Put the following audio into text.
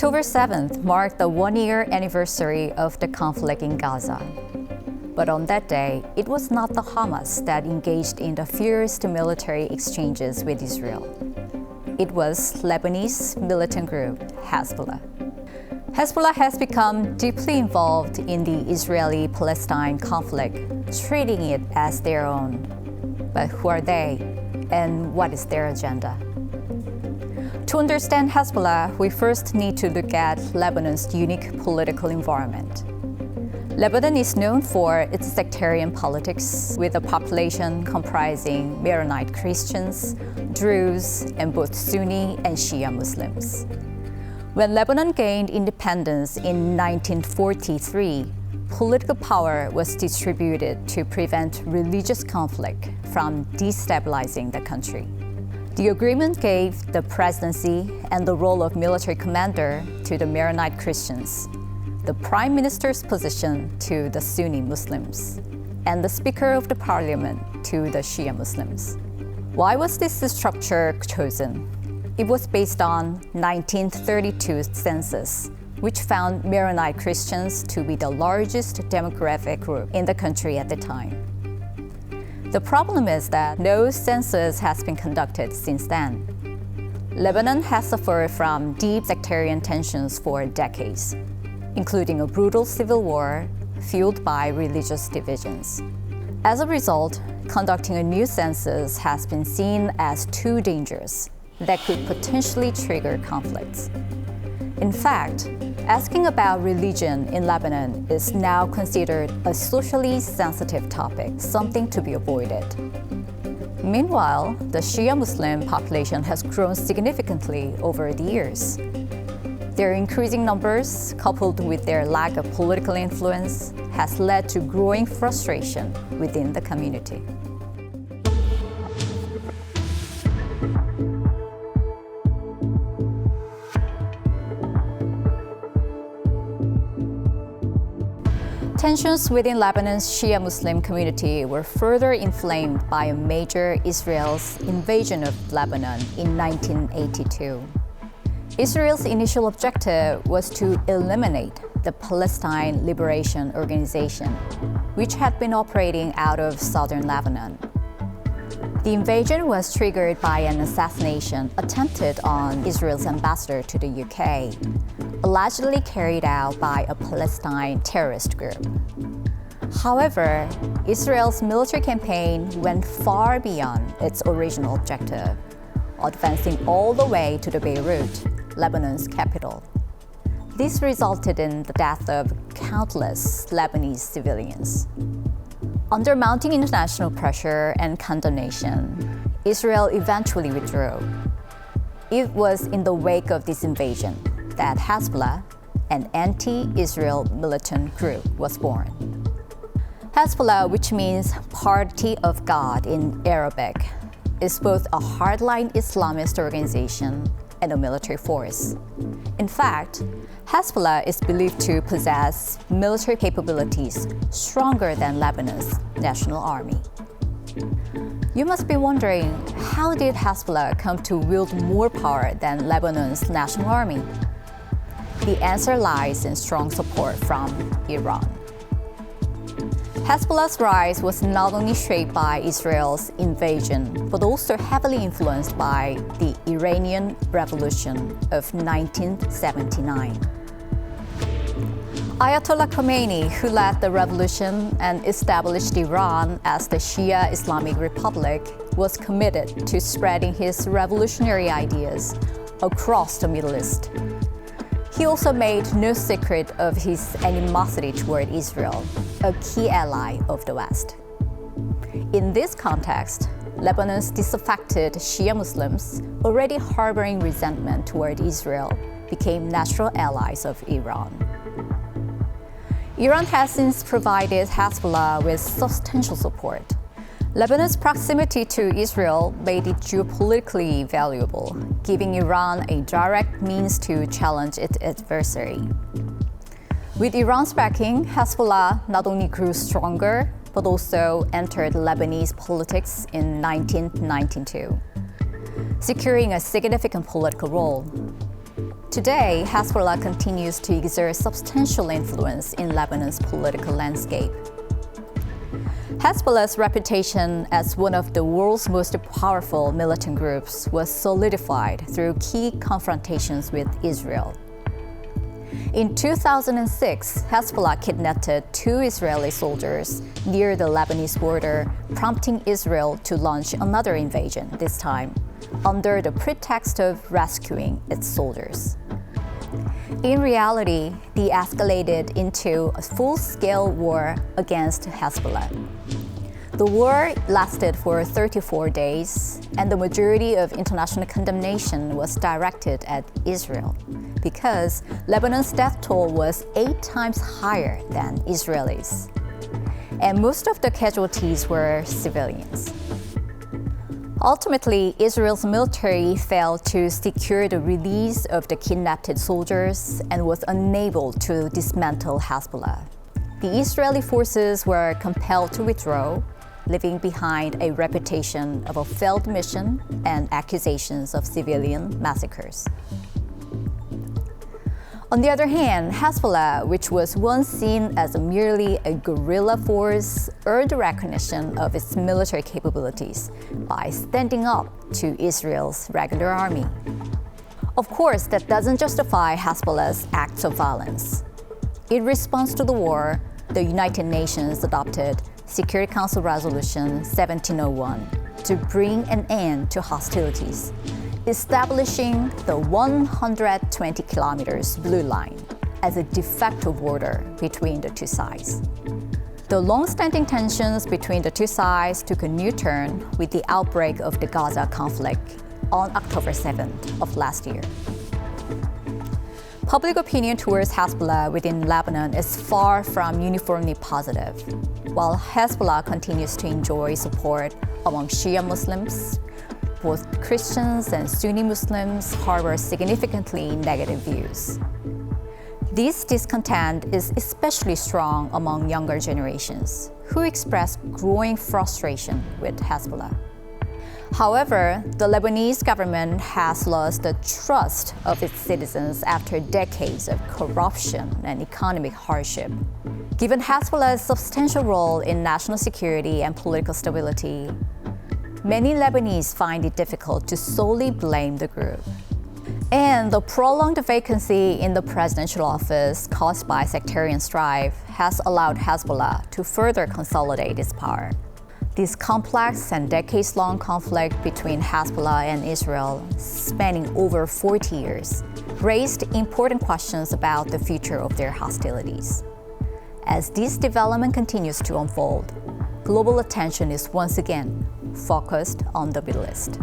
October 7th marked the one-year anniversary of the conflict in Gaza. But on that day, it was not the Hamas that engaged in the fierce military exchanges with Israel. It was Lebanese militant group Hezbollah. Hezbollah has become deeply involved in the Israeli-Palestine conflict, treating it as their own. But who are they, and what is their agenda? To understand Hezbollah, we first need to look at Lebanon's unique political environment. Lebanon is known for its sectarian politics, with a population comprising Maronite Christians, Druze, and both Sunni and Shia Muslims. When Lebanon gained independence in 1943, political power was distributed to prevent religious conflict from destabilizing the country. The agreement gave the presidency and the role of military commander to the Maronite Christians, the prime minister's position to the Sunni Muslims, and the speaker of the parliament to the Shia Muslims. Why was this structure chosen? It was based on 1932 census, which found Maronite Christians to be the largest demographic group in the country at the time. The problem is that no census has been conducted since then. Lebanon has suffered from deep sectarian tensions for decades, including a brutal civil war fueled by religious divisions. As a result, conducting a new census has been seen as too dangerous that could potentially trigger conflicts. In fact, asking about religion in Lebanon is now considered a socially sensitive topic, something to be avoided. Meanwhile, the Shia Muslim population has grown significantly over the years. Their increasing numbers, coupled with their lack of political influence, has led to growing frustration within the community. Tensions within Lebanon's Shia Muslim community were further inflamed by a major Israel's invasion of Lebanon in 1982. Israel's initial objective was to eliminate the Palestine Liberation Organization, which had been operating out of southern Lebanon. The invasion was triggered by an assassination attempted on Israel's ambassador to the UK, allegedly carried out by a Palestine terrorist group. However, Israel's military campaign went far beyond its original objective, advancing all the way to the Beirut, Lebanon's capital. This resulted in the death of countless Lebanese civilians. Under mounting international pressure and condemnation, Israel eventually withdrew. It was in the wake of this invasion that Hezbollah, an anti-Israel militant group, was born. Hezbollah, which means Party of God in Arabic, is both a hardline Islamist organization and a military force. In fact, Hezbollah is believed to possess military capabilities stronger than Lebanon's national army. You must be wondering, how did Hezbollah come to wield more power than Lebanon's national army? The answer lies in strong support from Iran. Hezbollah's rise was not only shaped by Israel's invasion, but also heavily influenced by the Iranian Revolution of 1979. Ayatollah Khomeini, who led the revolution and established Iran as the Shia Islamic Republic, was committed to spreading his revolutionary ideas across the Middle East. He also made no secret of his animosity toward Israel, a key ally of the West. In this context, Lebanon's disaffected Shia Muslims, already harboring resentment toward Israel, became natural allies of Iran. Iran has since provided Hezbollah with substantial support. Lebanon's proximity to Israel made it geopolitically valuable, giving Iran a direct means to challenge its adversary. With Iran's backing, Hezbollah not only grew stronger, but also entered Lebanese politics in 1992, securing a significant political role. Today, Hezbollah continues to exert substantial influence in Lebanon's political landscape. Hezbollah's reputation as one of the world's most powerful militant groups was solidified through key confrontations with Israel. In 2006, Hezbollah kidnapped 2 Israeli soldiers near the Lebanese border, prompting Israel to launch another invasion, this time under the pretext of rescuing its soldiers. In reality, they escalated into a full-scale war against Hezbollah. The war lasted for 34 days, and the majority of international condemnation was directed at Israel because Lebanon's death toll was 8 times higher than Israelis. And most of the casualties were civilians. Ultimately, Israel's military failed to secure the release of the kidnapped soldiers and was unable to dismantle Hezbollah. The Israeli forces were compelled to withdraw, leaving behind a reputation of a failed mission and accusations of civilian massacres. On the other hand, Hezbollah, which was once seen as merely a guerrilla force, earned recognition of its military capabilities by standing up to Israel's regular army. Of course, that doesn't justify Hezbollah's acts of violence. In response to the war, the United Nations adopted Security Council Resolution 1701 to bring an end to hostilities, establishing the 120 kilometers blue line as a de facto border between the two sides. The long-standing tensions between the two sides took a new turn with the outbreak of the Gaza conflict on October 7th of last year. Public opinion towards Hezbollah within Lebanon is far from uniformly positive. While Hezbollah continues to enjoy support among Shia Muslims, both Christians and Sunni Muslims harbor significantly negative views. This discontent is especially strong among younger generations, who express growing frustration with Hezbollah. However, the Lebanese government has lost the trust of its citizens after decades of corruption and economic hardship. Given Hezbollah's substantial role in national security and political stability, many Lebanese find it difficult to solely blame the group. And the prolonged vacancy in the presidential office caused by sectarian strife has allowed Hezbollah to further consolidate its power. This complex and decades-long conflict between Hezbollah and Israel, spanning over 40 years, raised important questions about the future of their hostilities. As this development continues to unfold, global attention is once again focused on the Middle East.